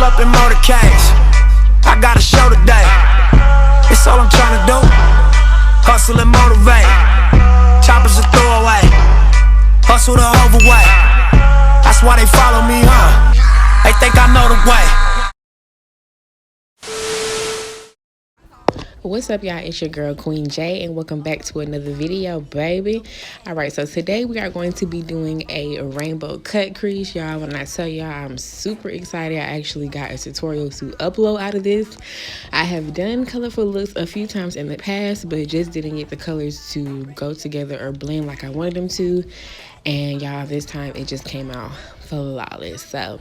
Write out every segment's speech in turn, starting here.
pull up in motorcades. I got a show today. It's all I'm trying to do. Hustle and motivate. Choppers a throwaway. Hustle the overweight. That's why they follow me, huh? They think I know the way. What's up, y'all? It's your girl Queen J, and welcome back to another video, baby. All right, so today we are going to be doing a rainbow cut crease, y'all. When I tell y'all I'm super excited, I actually got a tutorial to upload out of this. I have done colorful looks a few times in the past, but just didn't get the colors to go together or blend like I wanted them to. And y'all, this time it just came out flawless. So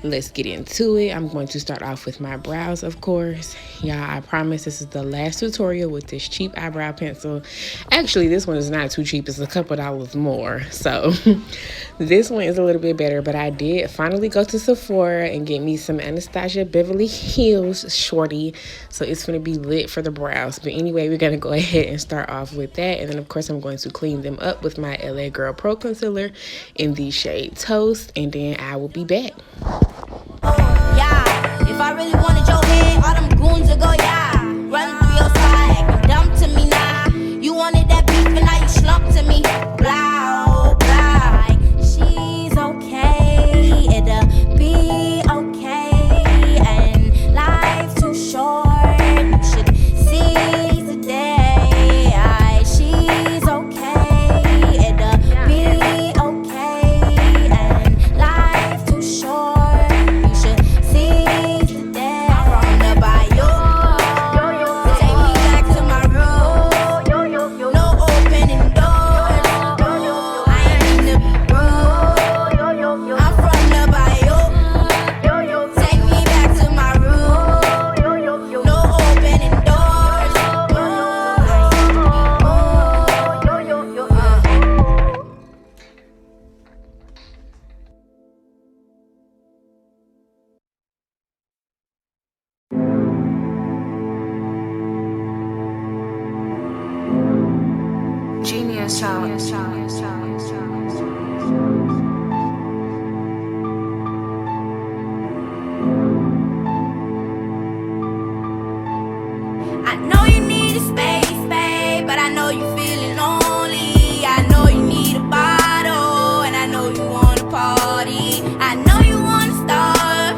let's get into it. I'm going to start off with my brows, of course. Y'all, I promise this is the last tutorial with this cheap eyebrow pencil. Actually, this one is not too cheap. It's a couple dollars more. So this one is a little bit better, but I did finally go to Sephora and get me some Anastasia Beverly Hills shorty. So it's going to be lit for the brows. But anyway, we're going to go ahead and start off with that. And then, of course, I'm going to clean them up with my LA Girl Pro Concealer in the shade Toast. And then I will be back. Yeah, if I really wanted your head, all them goons would go, yeah. Running through your side, dumb to me now. You wanted that beef and now you slump to me. Blah, blah. She's okay, it'll be okay. And life's too short, you should seize the day. She's okay, it'll be okay. And life's too short, you should seize the day. I'm from the bayou, take me back to my room. No opening doors, I ain't in the room. I'm from the bayou, take me back to my room. No opening doors, Genius Sound. I know you need a space, babe, but I know you feeling lonely. I know you need a bottle, and I know you wanna party. I know you wanna start,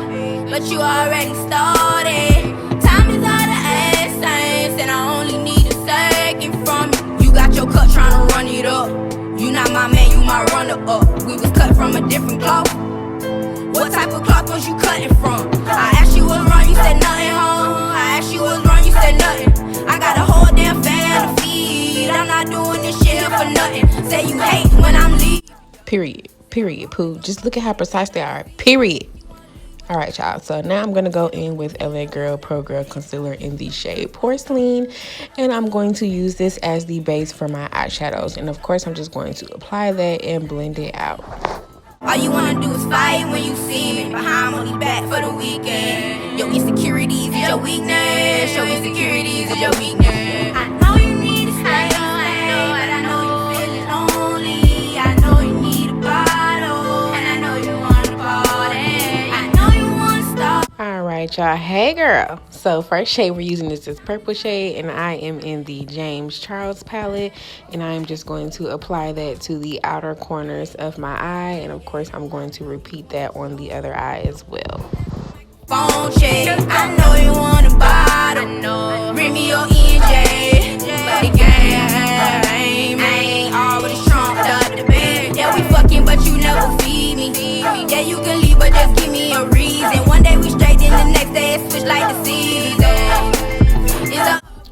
but you already started. Time is of the essence, and I only need a second from you. You got your cut trying to run it up. You not my man, you my runner-up. We was cut from a different cloth. What type of cloth was you cutting from? I asked you what's wrong, you said nothing, huh? I asked you what's wrong, you said nothing. I got a whole damn fan to feed. I'm not doing this shit here for nothing. Say you hate when I'm leaving. Period, poo. Just look at how precise they are. Period. All right, y'all. So now I'm going to go in with LA Girl Pro Girl Concealer in the shade Porcelain. And I'm going to use this as the base for my eyeshadows. And of course, I'm just going to apply that and blend it out. All you wanna do is fight when you see me behind money back for the weekend. Your insecurities is your weakness. Your insecurities is your weakness. I know you need a space, but I know you feeling lonely. I know you need a bottle, and I know you wanna party. I know you wanna stop. All right, y'all. Hey, girl. So first shade we're using is this purple shade, and I am in the James Charles palette, and I'm just going to apply that to the outer corners of my eye, and of course I'm going to repeat that on the other eye as well. Phone check, I know you want a bottle. Bring me your EJ, but the game ain't always trumped up the bed. Yeah, we fucking, but you never feed me. Yeah, you can leave, but just give me a reason. One day we straight, then the next day it switch like the season.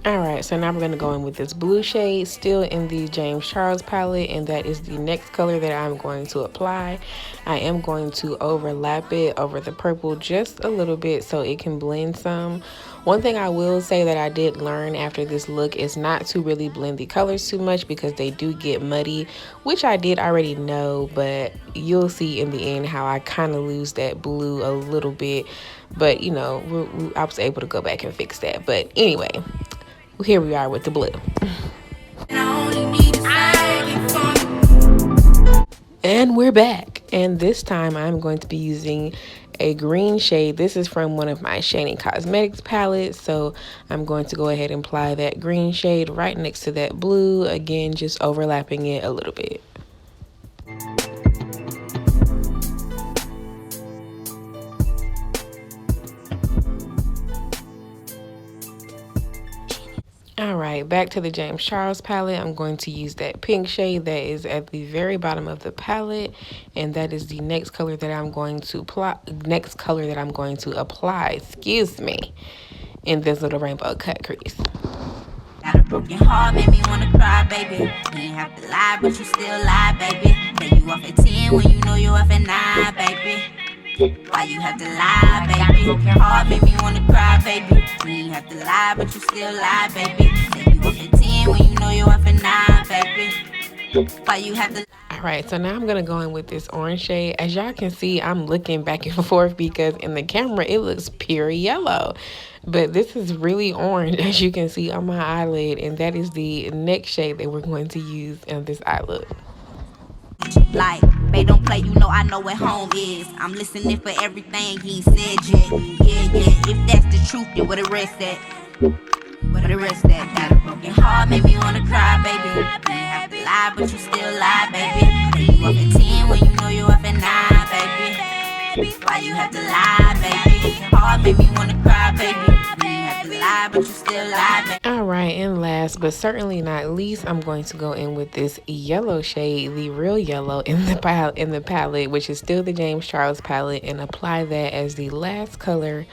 All right, so now we're going to go in with this blue shade, still in the James Charles palette, and that is the next color that I'm going to apply. I am going to overlap it over the purple just a little bit so it can blend some. One thing I will say that I did learn after this look is not to really blend the colors too much because they do get muddy, which I did already know, but you'll see in the end how I kind of lose that blue a little bit. But, you know, I was able to go back and fix that. But anyway, here we are with the blue. And we're back. And this time I'm going to be using a green shade. This is from one of my Shady Cosmetics palettes, so I'm going to go ahead and apply that green shade right next to that blue, again just overlapping it a little bit. Alright, back to the James Charles palette. I'm going to use that pink shade that is at the very bottom of the palette, and that is the next color that I'm going to apply, excuse me, in this little rainbow cut crease. Got a broken heart, made me wanna cry, baby. You ain't have to lie, but you still lie, baby. Say you off at 10 when you know you off at 9, baby. Why you have to lie, baby? Broken heart, made me wanna cry, baby. You ain't have to lie, but you still lie, baby. Say you off at 10 when you know you off at 9, baby. Why you have to. Alright, so now I'm going to go in with this orange shade. As y'all can see, I'm looking back and forth because in the camera it looks pure yellow. But this is really orange, as you can see on my eyelid. And that is the next shade that we're going to use in this eye look. Like, they don't play, you know I know what home is. I'm listening for everything he said yet. Yeah, if that's the truth, then where the rest at? Where the rest at? Got a broken heart, made me wanna cry, baby. You ain't have to lie, but you still lie, baby. You up at 10 when you know you up at 9, baby. Why you have to lie, baby? Heart made me wanna cry, baby. You ain't have to lie, but you still lie, baby. Alright, and last but certainly not least, I'm going to go in with this yellow shade, the real yellow in the palette, which is still the James Charles palette, and apply that as the last color,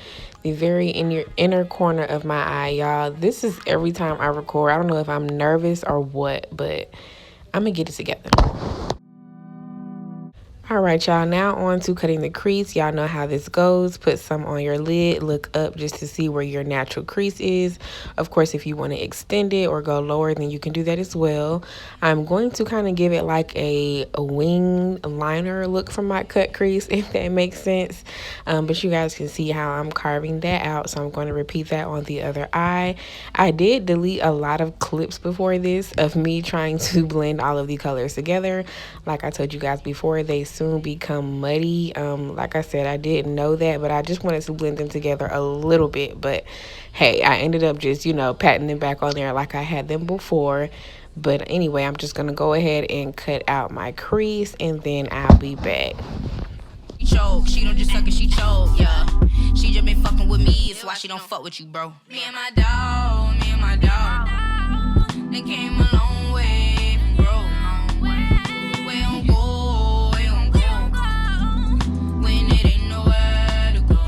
the very inner corner of my eye, y'all. This is every time I record. I don't know if I'm nervous or what, but I'm gonna get it together. Alright, y'all, now on to cutting the crease. Y'all know how this goes. Put some on your lid, look up just to see where your natural crease is. Of course, if you want to extend it or go lower, then you can do that as well. I'm going to kind of give it like a wing liner look from my cut crease, if that makes sense. But you guys can see how I'm carving that out, so I'm going to repeat that on the other eye. I did delete a lot of clips before this of me trying to blend all of the colors together. Like I told you guys before, they soon become muddy. Like I said, I didn't know that, but I just wanted to blend them together a little bit. But hey, I ended up just, you know, patting them back on there like I had them before. But anyway, I'm just gonna go ahead and cut out my crease, and then I'll be back. Choke, she don't just suck it, she choke, yeah. She just been fucking with me, it's why she don't fuck with you, bro. Me and my dog, they came a long way from broke. We don't go, when it ain't nowhere to go.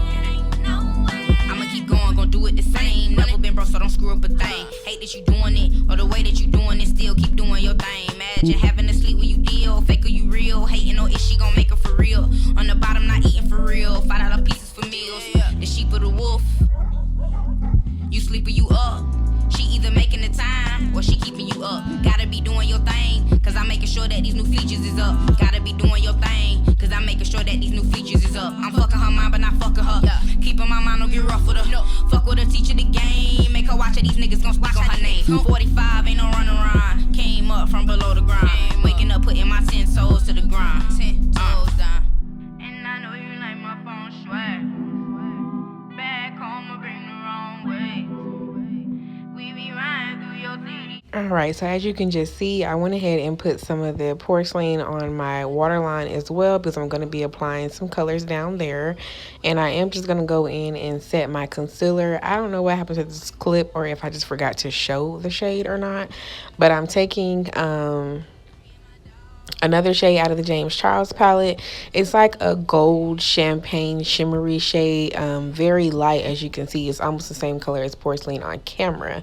I'ma keep going, gon' do it the same. Never been broke, so don't screw up a thing. Hate that you doing it, or the way that you doing it, still keep doing your thing. Imagine having to sleep when you deal, fake or you real. Hating no ish, she gon' make her for real. On the bottom, not eating for real. $5 pieces for meals. The sheep or the wolf. You sleep or you up. She either making the time or she keeping you up. Gotta be doing your thing, cause I'm making sure that these new features is up. Gotta be doing your thing, cause I'm making sure that these new features is up. I'm fucking her mind, but not fucking her. Keeping my mind, don't get rough with her. Fuck with her, teach her the game. Make her watch her, these niggas gon' speak on her name. 45, ain't no run around. Came up from below the ground. Waking up, putting my 10 toes to the ground. 10 toes down. And I know you like my phone swag. Back home, I bring the wrong way. We be riding through your city. Alright, so as you can just see, I went ahead and put some of the porcelain on my waterline as well, because I'm going to be applying some colors down there. And I am just going to go in and set my concealer. I don't know what happened to this clip, or if I just forgot to show the shade or not. But I'm taking another shade out of the James Charles palette. It's like a gold champagne shimmery shade, very light. As you can see, it's almost the same color as porcelain on camera,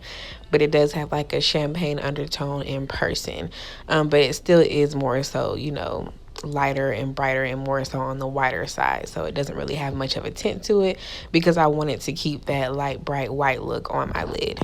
but it does have like a champagne undertone in person. But it still is more so, you know, lighter and brighter and more so on the whiter side, so it doesn't really have much of a tint to it, because I wanted to keep that light bright white look on my lid.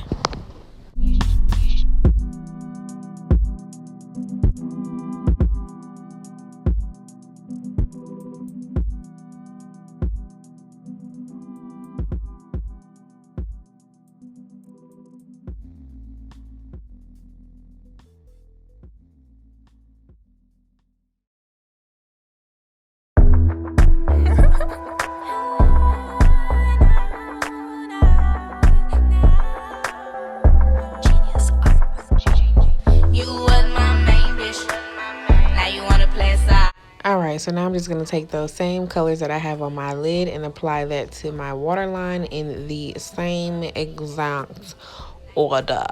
so now I'm just going to take those same colors that I have on my lid and apply that to my waterline in the same exact order.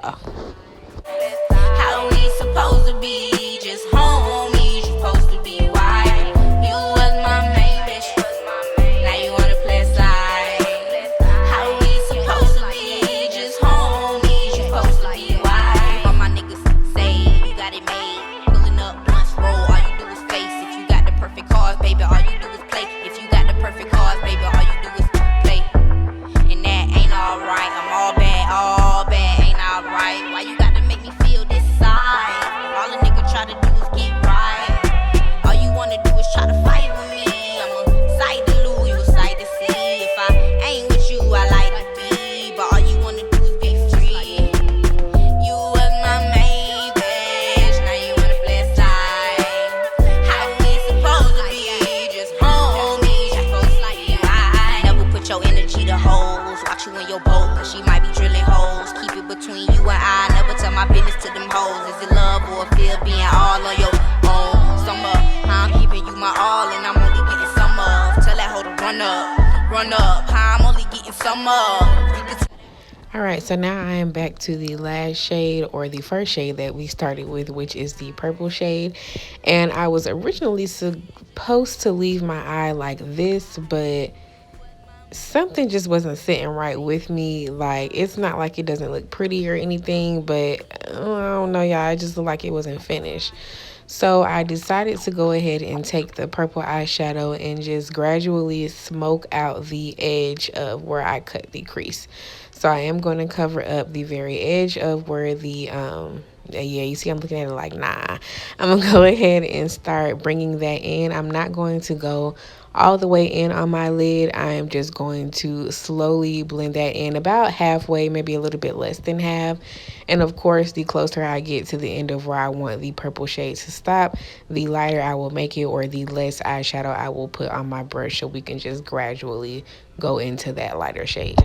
How we supposed to be? Just homies, you supposed to be wild. You was my main bitch, now you wanna play slide. How we supposed to be? Just homies, you supposed to be wild. All my niggas say you got it made. Pulling up once roll, all you do is face. If you got the perfect cars, baby, all you do is play. If you got the perfect cars, baby, all you do is play. And that ain't alright. I'm all bad, ain't alright. Why you gotta make me feel this side? All a nigga try to do is get right. All you wanna do is try to fight with me. I'm a sight to lose, you a sight to see. If I ain't with you, I like to be. But all you wanna do is be free. You was my main bitch, now you wanna play side. How we supposed to be? Just homies, you supposed to be right. Never put your energy to hoes. Watch you in your boat, cause she might be drilling holes. Keep it between you and I, never tell my business to them hoes. Is it love or feel being all on your own? Summer, how I'm giving you my all and I'm only getting some of. Tell that hoe to run up, how I'm only getting some of. Alright, so now I am back to the last shade, or the first shade that we started with, which is the purple shade. And I was originally supposed to leave my eye like this, but something just wasn't sitting right with me. Like, it's not like it doesn't look pretty or anything, but I don't know, y'all, it just looked like it wasn't finished. So I decided to go ahead and take the purple eyeshadow and just gradually smoke out the edge of where I cut the crease. So I am going to cover up the very edge of where the yeah, you see I'm looking at it like, nah. I'm gonna go ahead and start bringing that in. I'm not going to go all the way in on my lid. I am just going to slowly blend that in about halfway, maybe a little bit less than half. And of course, the closer I get to the end of where I want the purple shade to stop, the lighter I will make it, or the less eyeshadow I will put on my brush, so we can just gradually go into that lighter shade.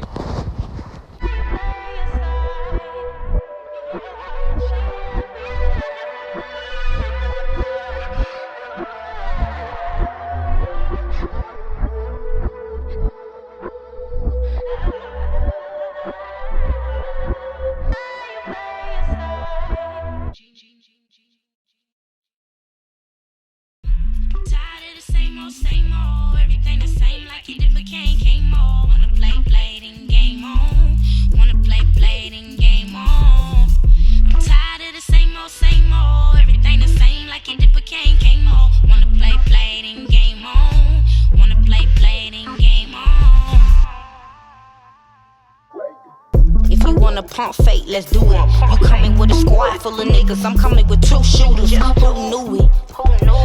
Same old, everything the same like it did, but came on. Wanna play, and game on. Wanna play, and game on. I'm tired of the same old, everything the same like it did, but came on. Wanna play, and game on. Wanna play, and game on. If you wanna pump fake, let's do it. You coming with a squad full of niggas, I'm coming with 2 shooters. Who knew it?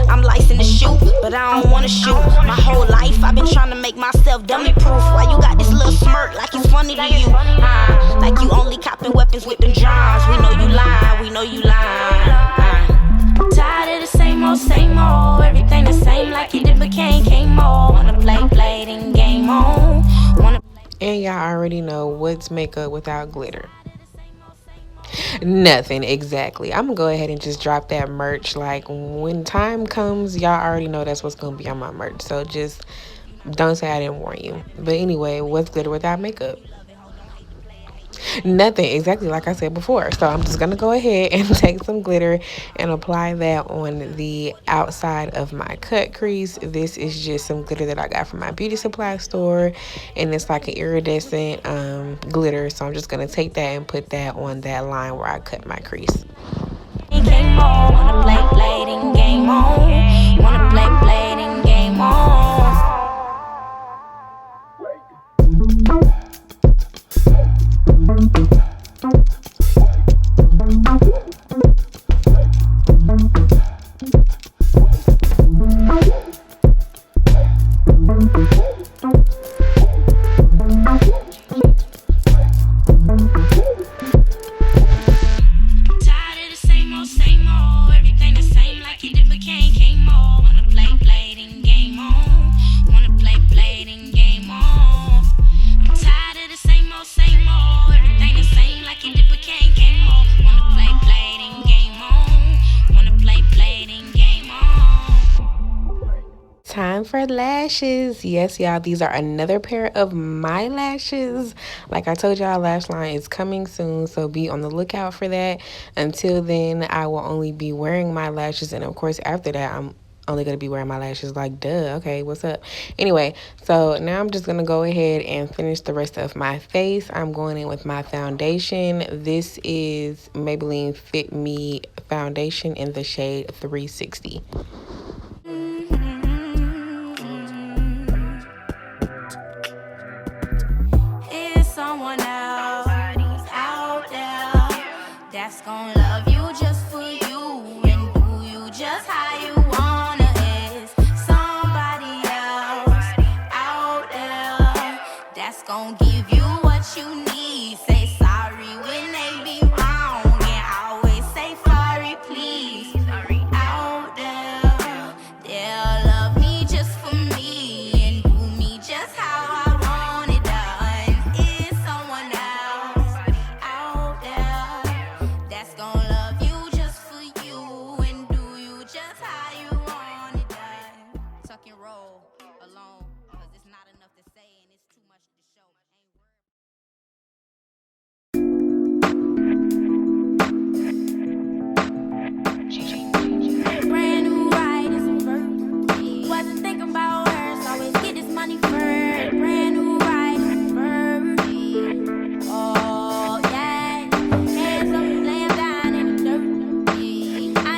I'm licensed to shoot, but I don't wanna shoot. My whole life I've been trying to make myself dummy proof. Why you got this little smirk like it's funny to you? Like you only copping weapons with them drums. We know you lying, Tired of the same old, everything the same like it did, but came on. Wanna play, and game on. And y'all already know what's makeup without glitter. Nothing, exactly. I'm gonna go ahead and just drop that merch. Like, when time comes, y'all already know that's what's gonna be on my merch, so just don't say I didn't warn you. But anyway, what's glitter without makeup? Nothing, exactly, like I said before. So I'm just gonna go ahead and take some glitter and apply that on the outside of my cut crease. This is just some glitter that I got from my beauty supply store, and it's like an iridescent glitter. So I'm just gonna take that and put that on that line where I cut my crease. Game on, wanna play, and game on. Wanna play, and game on. Same old, everything the same like it did, but came on. Wanna play, and game on. my lashes. Yes, y'all, these are another pair of my lashes. Like I told y'all, lash line is coming soon, so be on the lookout for that. Until then, I will only be wearing my lashes, and of course after that I'm only gonna be wearing my lashes. Like, duh, okay, what's up? Anyway, so now I'm just gonna go ahead and finish the rest of my face. I'm going in with my foundation. This is Maybelline Fit Me foundation in the shade 360. Is someone else out there that's gonna love you just for you and do you just how you wanna? Is somebody else out there that's gonna give you what you need? Say sorry when they be wrong and always say sorry, please. Out there, they'll love me just for me and do me just how I want it done. Is someone else out there that's gonna love you just for you and do you just how you want it done? Tuck and roll alone, cause it's not enough to say and it's too much to show. Brand new ride, it's a verb. Wasn't thinking about words, always get this money first. Brand new ride, it's a verb. Oh, yeah. Hands up, laying down in the dirt. I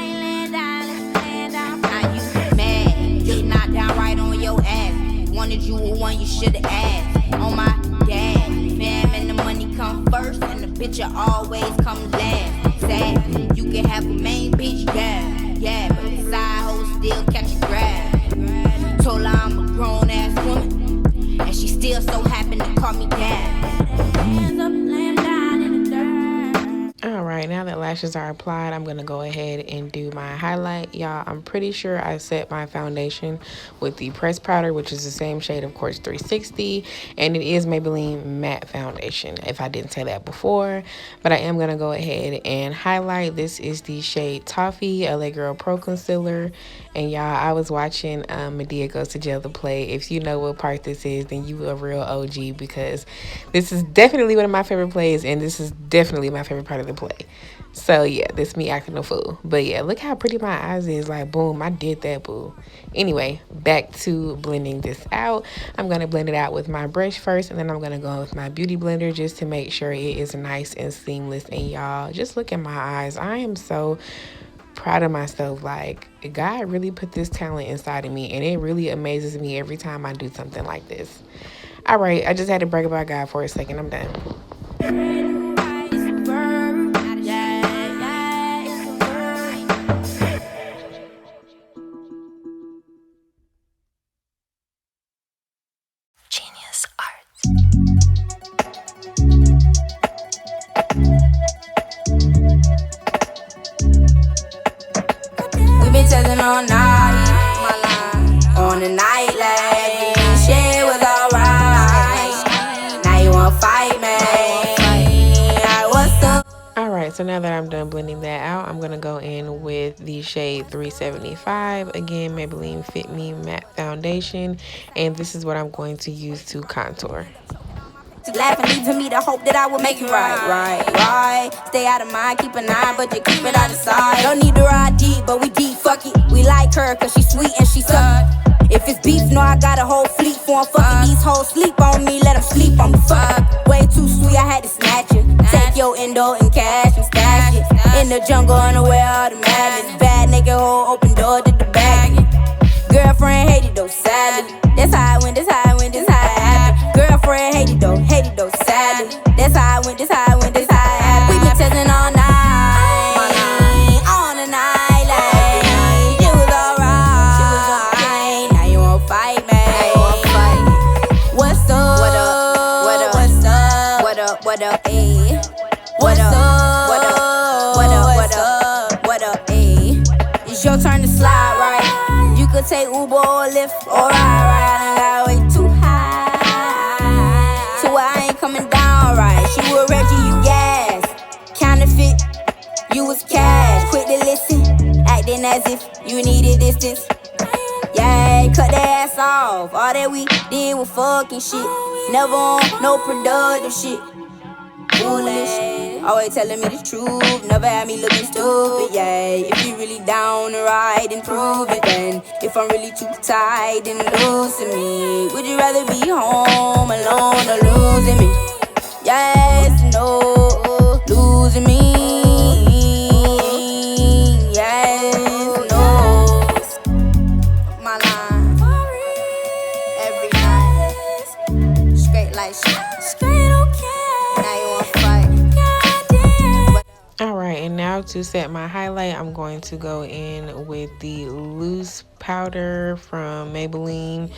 ain't laying down, let's laying down. Now you mad, get knocked down right on your ass. Wanted you a one, you should've asked. On my dad, fam and the money come first, and the picture always come last. Sad, you can have a main bitch, yeah, but the side hoe still catch a grab. Told her I'm a grown ass woman, and she still so happy to call me dad. Hands up, laying down in the dirt. All right, now that lashes are applied, I'm gonna go ahead and do my highlight. Y'all, I'm pretty sure I set my foundation with the pressed powder, which is the same shade, of course, 360, and it is Maybelline matte foundation, if I didn't say that before. But I am gonna go ahead and highlight. This is the shade Toffee LA Girl Pro Concealer. And y'all, I was watching Madea Goes to Jail to play. If you know what part this is, then you a real OG, because this is definitely one of my favorite plays, and this is definitely my favorite part of the play. So yeah, this me acting a fool. But yeah, look how pretty my eyes is. Like, boom, I did that, boo. Anyway, back to blending this out. I'm gonna blend it out with my brush first, and then I'm gonna go with my beauty blender just to make sure it is nice and seamless. And y'all, just look at my eyes. I am so proud of myself. Like, God really put this talent inside of me, and it really amazes me every time I do something like this. All right, I just had to brag about God for a second. I'm done. All night, on the night light, shit was alright. Now you wanna fight me? What's up? Alright, so now that I'm done blending that out, I'm gonna go in with the shade 375. Again, Maybelline Fit Me matte foundation, and this is what I'm going to use to contour. Laughing, leaving me the hope that I will make it right. Stay out of mind, keep an eye, but you keep it out of sight. Don't need to ride deep, but we deep, fuck it. We like her, cause she's sweet and she suck. If it's beef, no, I got a whole fleet for 'em. Fuck it, these hoes sleep on me, let them sleep on me. Fuck, way too sweet, I had to snatch it. Take your endo and cash and stash it. In the jungle, unaware of the madness. Bad nigga, hoe, open door, did the bag. Girlfriend hated those salad. That's how I went, that's how I went, that's how it happened. Girlfriend hated those salad. That's how I went, that's how I went, that's how it happened. We been testing all night, on the night like it was alright. Now you won't fight me. What's up? What up? What up? What's up? What up? What up? Ayy. What's up? What up? What up? What up? What up? Ayy. It's your turn to slide right. You could take Uber or Lyft or ride. I got way too high, so I ain't coming down right. She was Reggie, you gas. Counterfeit, you was cash. Quick to listen, acting as if you needed distance. Yeah, then cut their ass off. All that we did was fucking shit. Never on no productive shit. Foolish, always telling me the truth. Never had me looking stupid, yeah. If you really down to ride and prove it, then if I'm really too tight, then losing me. Would you rather be home alone or losing me? Yes, no, losing me. Yes, no. My line every night, straight like shit. Straight okay. Now you wanna fight? Goddamn. Alright, and now to set my highlight, I'm going to go in with the loose powder from Maybelline.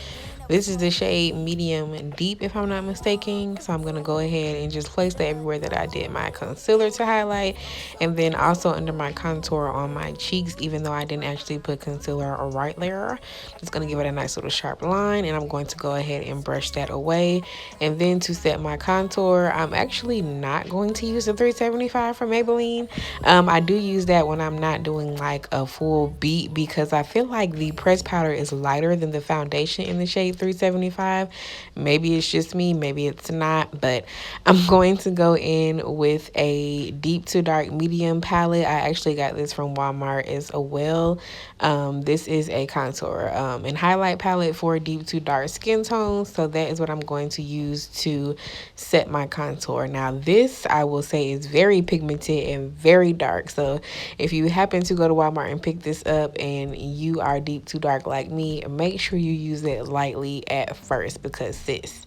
This is the shade medium deep, if I'm not mistaken. So I'm going to go ahead and just place that everywhere that I did my concealer to highlight. And then also under my contour on my cheeks, even though I didn't actually put concealer or right there. Just going to give it a nice little sharp line. And I'm going to go ahead and brush that away. And then to set my contour, I'm actually not going to use the 375 from Maybelline. I do use that when I'm not doing like a full beat, because I feel like the pressed powder is lighter than the foundation in the shade 375. Maybe it's just me, maybe it's not, but I'm going to go in with a deep to dark medium palette. I actually got this from Walmart as well. This is a contour and highlight palette for deep to dark skin tones, so that is what I'm going to use to set my contour. Now this, I will say, is very pigmented and very dark, so if you happen to go to Walmart and pick this up and you are deep to dark like me, make sure you use it lightly at first, because sis,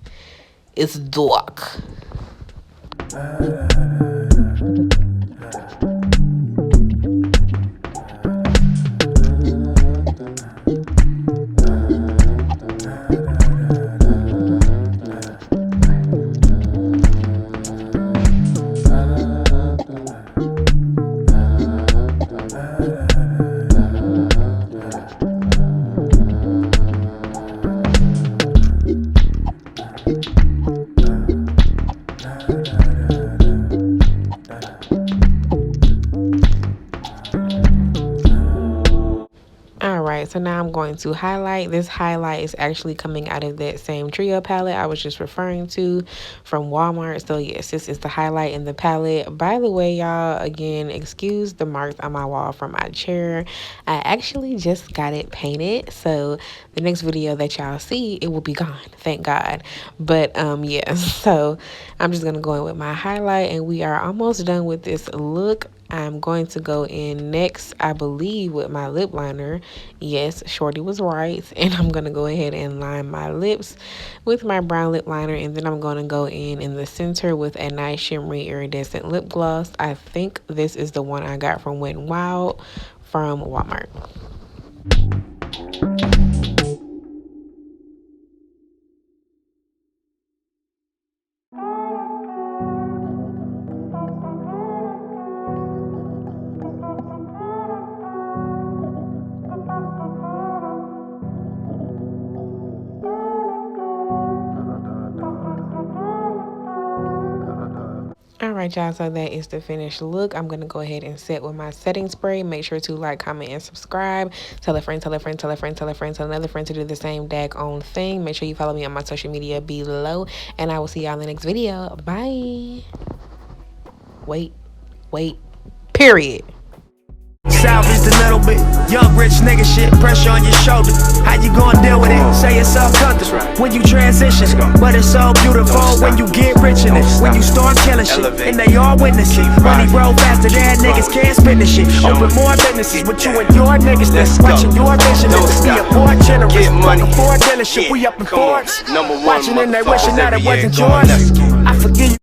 it's dark. So now I'm going to highlight. This highlight is actually coming out of that same trio palette I was just referring to from Walmart. So yes, this is the highlight in the palette. By the way, y'all, again, excuse the marks on my wall from my chair. I actually just got it painted, so the next video that y'all see, it will be gone, thank God. But yeah, so I'm just gonna go in with my highlight, and we are almost done with this look. I'm going to go in next, I believe, with my lip liner. Yes, Shorty was right. And I'm going to go ahead and line my lips with my brown lip liner. And then I'm going to go in the center with a nice shimmery iridescent lip gloss. I think this is the one I got from Wet n Wild from Walmart. Alright, y'all, so that is the finished look. I'm going to go ahead and set with my setting spray. Make sure to like, comment, and subscribe. Tell a friend, tell a friend, tell a friend, tell a friend, tell another friend to do the same daggone thing. Make sure you follow me on my social media below. And I will see y'all in the next video. Bye. Wait. Period. Salvaged a little bit, young rich nigga shit, pressure on your shoulder. How you gonna deal with it? Say it's all comfortable when you transition, but it's so beautiful when you get rich in it. When you start killing shit, and they all witness it. Money roll faster than niggas can't spend the shit. Open more businesses with you and your niggas that's watching your vision. Let's be a more generous. Like a Ford dealership, we up in Forbes. Watching and they wishing that it wasn't yours. I forgive you.